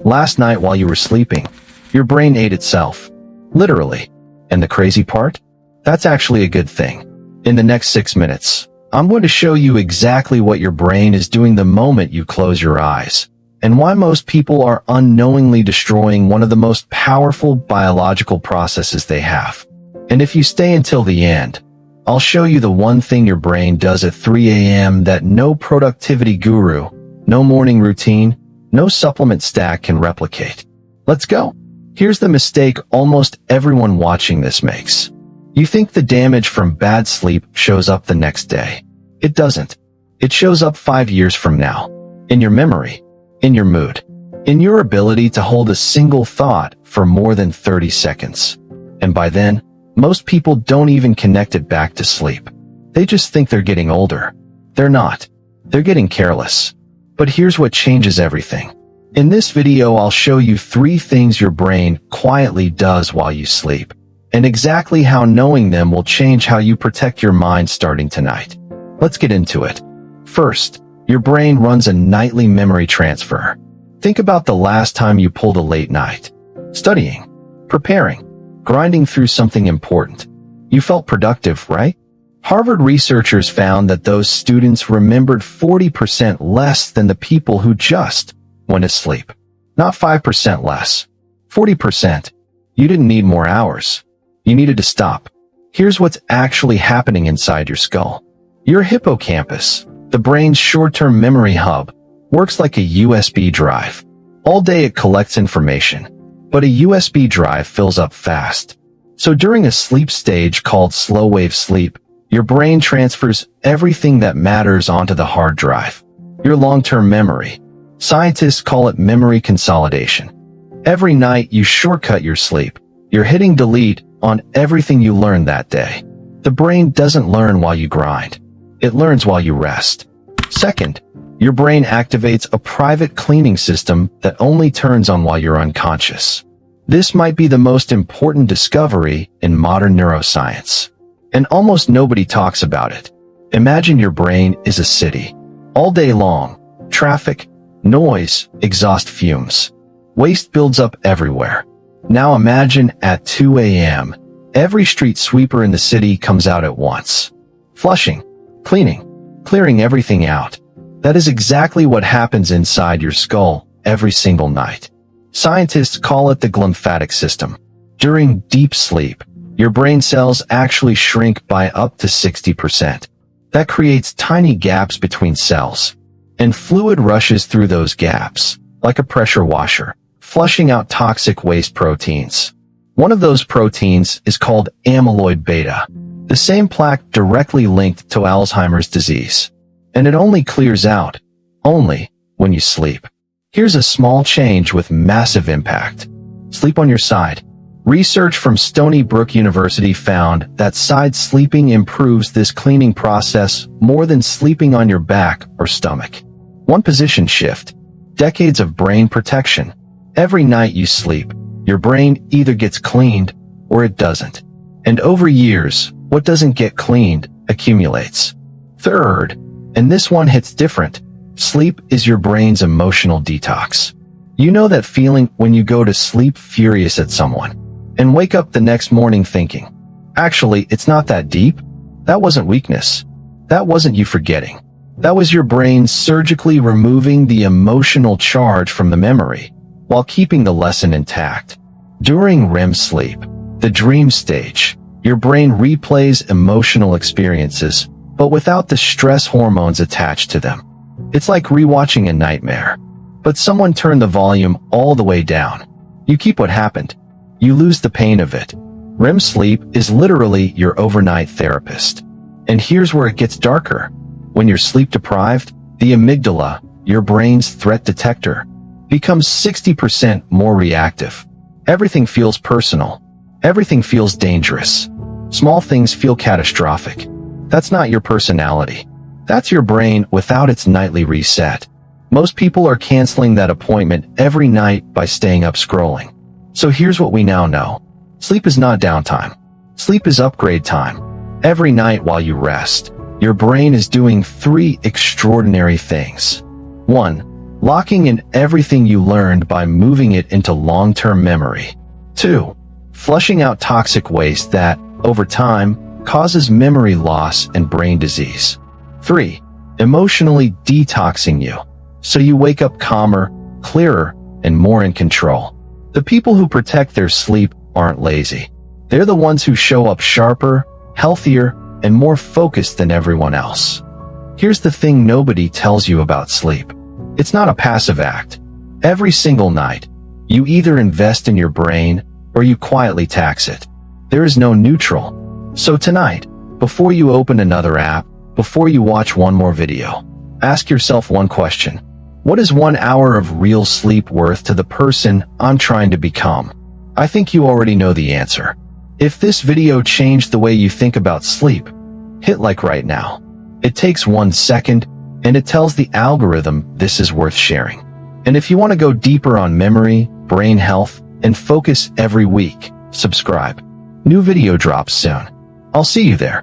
Last night while you were sleeping, your brain ate itself. Literally. And the crazy part? That's actually a good thing. In the next 6 minutes, I'm going to show you exactly what your brain is doing the moment you close your eyes, and why most people are unknowingly destroying one of the most powerful biological processes they have. And if you stay until the end, I'll show you the one thing your brain does at 3 a.m. that no productivity guru, no morning routine, no supplement stack can replicate. Let's go. Here's the mistake almost everyone watching this makes. You think the damage from bad sleep shows up the next day. It doesn't. It shows up 5 years from now. In your memory, in your mood, in your ability to hold a single thought for more than 30 seconds. And by then, most people don't even connect it back to sleep. They just think they're getting older. They're not. They're getting careless. But here's what changes everything. In this video, I'll show you 3 things your brain quietly does while you sleep, and exactly how knowing them will change how you protect your mind starting tonight. Let's get into it. First, your brain runs a nightly memory transfer. Think about the last time you pulled a late night. Studying, preparing, grinding through something important. You felt productive, right? Harvard researchers found that those students remembered 40% less than the people who just went to sleep. Not 5% less. 40%. You didn't need more hours. You needed to stop. Here's what's actually happening inside your skull. Your hippocampus, the brain's short-term memory hub, works like a USB drive. All day it collects information, but a USB drive fills up fast. So during a sleep stage called slow-wave sleep, your brain transfers everything that matters onto the hard drive. Your long-term memory. Scientists call it memory consolidation. Every night you shortcut your sleep. You're hitting delete on everything you learned that day. The brain doesn't learn while you grind. It learns while you rest. Second, your brain activates a private cleaning system that only turns on while you're unconscious. This might be the most important discovery in modern neuroscience, and almost nobody talks about it. Imagine your brain is a city. All day long, traffic, noise, exhaust fumes. Waste builds up everywhere. Now imagine at 2 a.m., every street sweeper in the city comes out at once. Flushing, cleaning, clearing everything out. That is exactly what happens inside your skull every single night. Scientists call it the glymphatic system. During deep sleep, your brain cells actually shrink by up to 60%. That creates tiny gaps between cells, and fluid rushes through those gaps, like a pressure washer, flushing out toxic waste proteins. One of those proteins is called amyloid beta, the same plaque directly linked to Alzheimer's disease. And it only clears out, only, when you sleep. Here's a small change with massive impact. Sleep on your side. Research from Stony Brook University found that side sleeping improves this cleaning process more than sleeping on your back or stomach. One position shift. Decades of brain protection. Every night you sleep, your brain either gets cleaned or it doesn't. And over years, what doesn't get cleaned accumulates. Third, and this one hits different, sleep is your brain's emotional detox. You know that feeling when you go to sleep furious at someone and wake up the next morning thinking, actually, it's not that deep. That wasn't weakness. That wasn't you forgetting. That was your brain surgically removing the emotional charge from the memory while keeping the lesson intact. During REM sleep, the dream stage, your brain replays emotional experiences, but without the stress hormones attached to them. It's like rewatching a nightmare. But someone turned the volume all the way down. You keep what happened. You lose the pain of it. REM sleep is literally your overnight therapist. And here's where it gets darker. When you're sleep deprived, the amygdala, your brain's threat detector, becomes 60% more reactive. Everything feels personal. Everything feels dangerous. Small things feel catastrophic. That's not your personality. That's your brain without its nightly reset. Most people are canceling that appointment every night by staying up scrolling. So here's what we now know. Sleep is not downtime. Sleep is upgrade time. Every night while you rest, your brain is doing 3 extraordinary things. 1. locking in everything you learned by moving it into long-term memory. 2. Flushing out toxic waste that, over time, causes memory loss and brain disease. 3. Emotionally detoxing you, so you wake up calmer, clearer, and more in control. The people who protect their sleep aren't lazy. They're the ones who show up sharper, healthier, and more focused than everyone else. Here's the thing nobody tells you about sleep. It's not a passive act. Every single night, you either invest in your brain or you quietly tax it. There is no neutral. So tonight, before you open another app, before you watch one more video, ask yourself one question. What is 1 hour of real sleep worth to the person I'm trying to become? I think you already know the answer. If this video changed the way you think about sleep, hit like right now. It takes 1 second, and it tells the algorithm this is worth sharing. And if you want to go deeper on memory, brain health, and focus every week, subscribe. New video drops soon. I'll see you there.